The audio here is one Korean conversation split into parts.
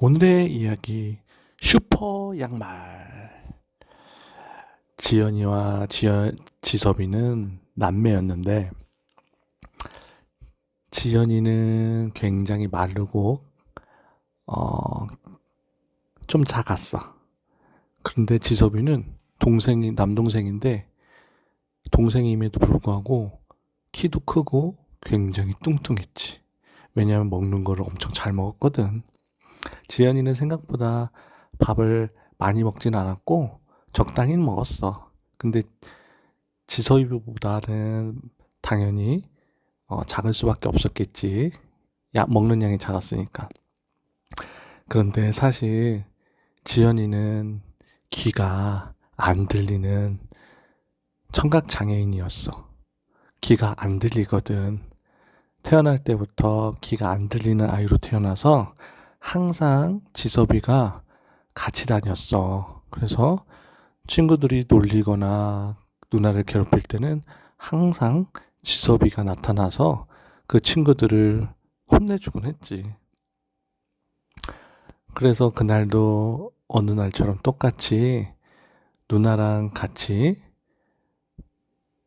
오늘의 이야기 슈퍼 양말. 지연이와 지섭이는 남매였는데 지연이는 굉장히 마르고 어, 좀 작았어. 그런데 지섭이는 남동생인데 동생임에도 불구하고 키도 크고 굉장히 뚱뚱했지. 왜냐하면 먹는 거를 엄청 잘 먹었거든. 지연이는 생각보다 밥을 많이 먹진 않았고 적당히 먹었어. 근데 지섭이보다는 당연히 작을 수밖에 없었겠지. 먹는 양이 작았으니까. 그런데 사실 지연이는 귀가 안 들리는 청각 장애인이었어. 귀가 안 들리거든. 태어날 때부터 귀가 안 들리는 아이로 태어나서 항상 지섭이가 같이 다녔어. 그래서 친구들이 놀리거나 누나를 괴롭힐 때는 항상 지섭이가 나타나서 그 친구들을 혼내주곤 했지. 그래서 그날도 어느 날처럼 똑같이 누나랑 같이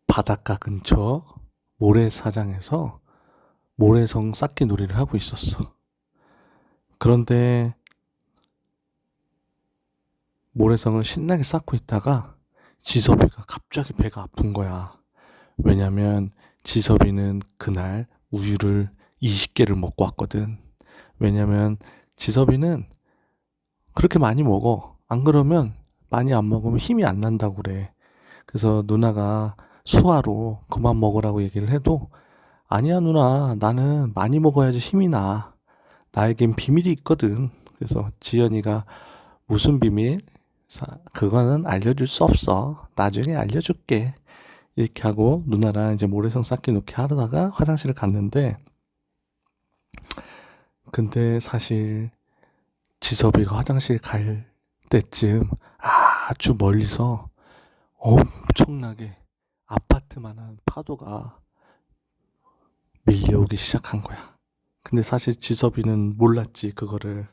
바닷가 근처 모래사장에서 모래성 쌓기 놀이를 하고 있었어. 그런데 모래성을 신나게 쌓고 있다가 지섭이가 갑자기 배가 아픈 거야. 왜냐면 지섭이는 그날 우유를 20개를 먹고 왔거든. 왜냐면 지섭이는 그렇게 많이 먹어. 안 그러면 많이 안 먹으면 힘이 안 난다고 그래. 그래서 누나가 수화로 그만 먹으라고 얘기를 해도 아니야 누나, 나는 많이 먹어야지 힘이 나. 나에겐 비밀이 있거든. 그래서 지연이가 무슨 비밀? 그거는 알려줄 수 없어. 나중에 알려줄게. 이렇게 하고 누나랑 이제 모래성 쌓기 놓기 하다가 화장실을 갔는데, 근데 사실 지섭이가 화장실 갈 때쯤 아주 멀리서 엄청나게 아파트만한 파도가 밀려오기 시작한 거야. 근데 사실 지섭이는 몰랐지, 그거를.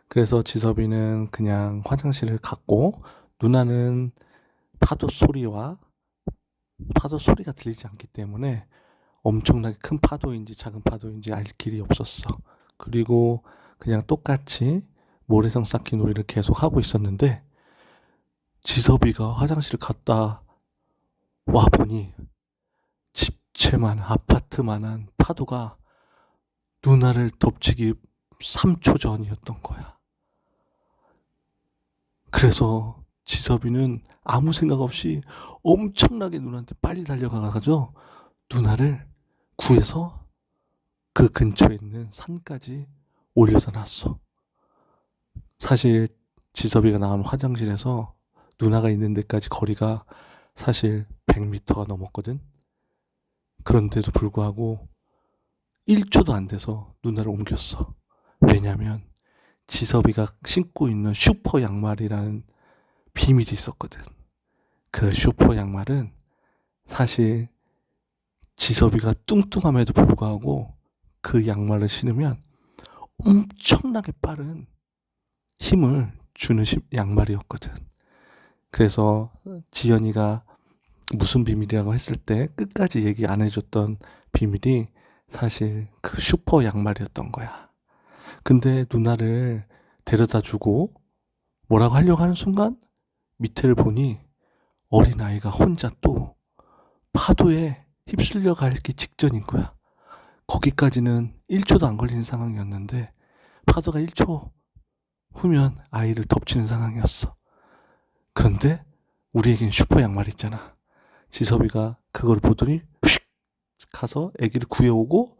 그래서 지섭이는 그냥 화장실을 갔고, 누나는 파도 소리가 들리지 않기 때문에 엄청나게 큰 파도인지 작은 파도인지 알 길이 없었어. 그리고 그냥 똑같이 모래성 쌓기 놀이를 계속 하고 있었는데, 지섭이가 화장실을 갔다 와 보니 집채만 아파트만한 파도가 누나를 덮치기 3초 전이었던 거야. 그래서 지섭이는 아무 생각 없이 엄청나게 누나한테 빨리 달려가가지고 누나를 구해서 그 근처에 있는 산까지 올려다 놨어. 사실 지섭이가 나온 화장실에서 누나가 있는 데까지 거리가 사실 100m가 넘었거든. 그런데도 불구하고 1초도 안 돼서 누나를 옮겼어. 왜냐면 지섭이가 신고 있는 슈퍼 양말이라는 비밀이 있었거든. 그 슈퍼 양말은 사실 지섭이가 뚱뚱함에도 불구하고 그 양말을 신으면 엄청나게 빠른 힘을 주는 양말이었거든. 그래서 지연이가 무슨 비밀이라고 했을 때 끝까지 얘기 안 해줬던 비밀이 사실 그 슈퍼 양말이었던 거야. 근데 누나를 데려다 주고 뭐라고 하려고 하는 순간 밑에를 보니 어린아이가 혼자 또 파도에 휩쓸려 가기 직전인 거야. 거기까지는 1초도 안 걸리는 상황이었는데 파도가 1초 후면 아이를 덮치는 상황이었어. 그런데 우리에겐 슈퍼 양말이 있잖아. 지섭이가 그걸 보더니 휙 가서 아기를 구해오고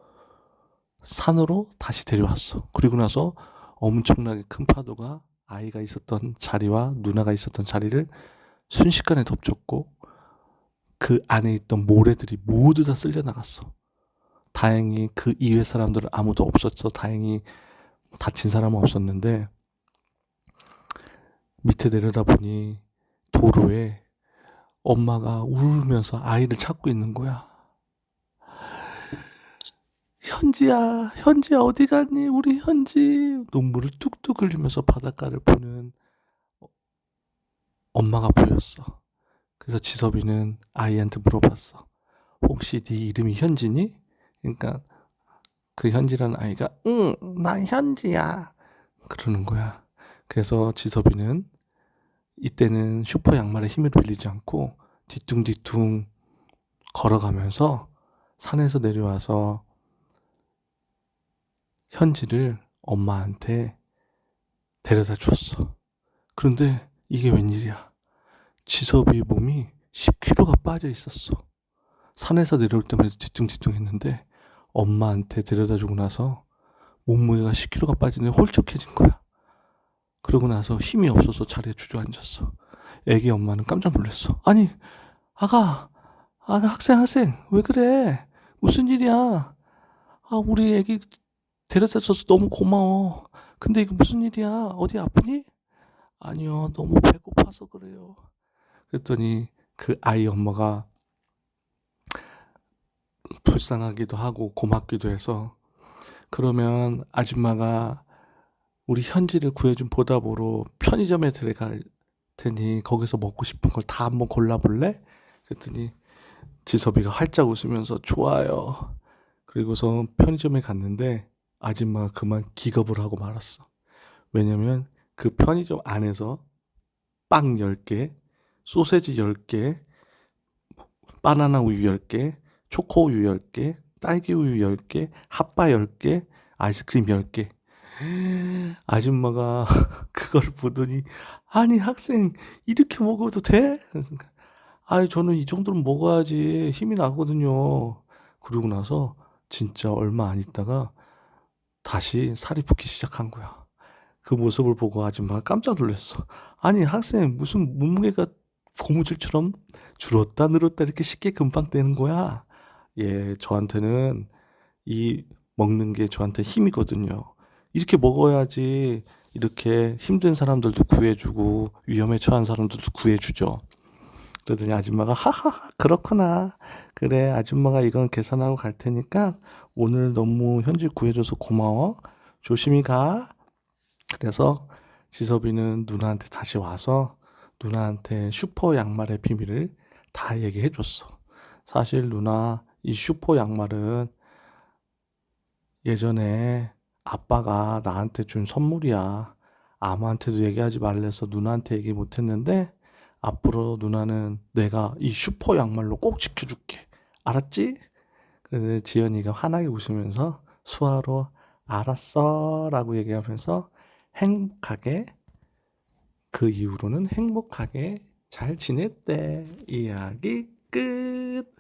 산으로 다시 데려왔어. 그리고 나서 엄청나게 큰 파도가 아이가 있었던 자리와 누나가 있었던 자리를 순식간에 덮쳤고 그 안에 있던 모래들이 모두 다 쓸려 나갔어. 다행히 그 이외 사람들은 아무도 없었어. 다행히 다친 사람은 없었는데 밑에 내려다 보니 도로에 엄마가 울면서 아이를 찾고 있는 거야. 현지야 어디 갔니? 우리 현지. 눈물을 뚝뚝 흘리면서 바닷가를 보는 엄마가 보였어. 그래서 지섭이는 아이한테 물어봤어. 혹시 네 이름이 현지니? 그러니까 그 현지라는 아이가 응, 난 현지야. 그러는 거야. 그래서 지섭이는 이때는 슈퍼 양말의 힘을 빌리지 않고 뒤뚱뒤뚱 걸어가면서 산에서 내려와서 현지를 엄마한테 데려다 줬어. 그런데 이게 웬일이야. 지섭이의 몸이 10kg가 빠져 있었어. 산에서 내려올 때만 해도 뒤뚱뒤뚱 했는데 엄마한테 데려다 주고 나서 몸무게가 10kg가 빠지는데 홀쭉해진 거야. 그러고 나서 힘이 없어서 자리에 주저앉았어. 애기 엄마는 깜짝 놀랐어. 아니, 아가, 학생, 왜 그래? 무슨 일이야? 우리 애기 데려다 줘서 너무 고마워. 근데 이거 무슨 일이야? 어디 아프니? 아니요, 너무 배고파서 그래요. 그랬더니 그 아이 엄마가 불쌍하기도 하고 고맙기도 해서 그러면 아줌마가 우리 현지를 구해준 보답으로 편의점에 데려갈 테니 거기서 먹고 싶은 걸 다 한번 골라볼래? 그랬더니 지섭이가 활짝 웃으면서 좋아요. 그리고서 편의점에 갔는데 아줌마가 그만 기겁을 하고 말았어. 왜냐면 그 편의점 안에서 빵 10개, 소세지 10개, 바나나 우유 10개, 초코 우유 10개, 딸기 우유 10개, 핫바 10개, 아이스크림 10개. 아줌마가 그걸 보더니 아니 학생 이렇게 먹어도 돼? 아이 저는 이 정도는 먹어야지 힘이 나거든요. 그러고 나서 진짜 얼마 안 있다가 다시 살이 붙기 시작한 거야. 그 모습을 보고 아줌마가 깜짝 놀랐어. 아니 학생 무슨 몸무게가 고무줄처럼 줄었다 늘었다 이렇게 쉽게 금방 되는 거야. 예, 저한테는 이 먹는 게 저한테 힘이거든요. 이렇게 먹어야지 이렇게 힘든 사람들도 구해주고 위험에 처한 사람들도 구해주죠. 그러더니 아줌마가 하하하 그렇구나. 그래 아줌마가 이건 계산하고 갈 테니까 오늘 너무 현지 구해줘서 고마워. 조심히 가. 그래서 지섭이는 누나한테 다시 와서 누나한테 슈퍼 양말의 비밀을 다 얘기해 줬어. 사실 누나 이 슈퍼 양말은 예전에 아빠가 나한테 준 선물이야. 아무한테도 얘기하지 말래서 누나한테 얘기 못했는데 앞으로 누나는 내가 이 슈퍼 양말로 꼭 지켜줄게. 알았지? 그래서 지연이가 환하게 웃으면서 수아로 알았어 라고 얘기하면서 행복하게 그 이후로는 행복하게 잘 지냈대. 이야기 끝.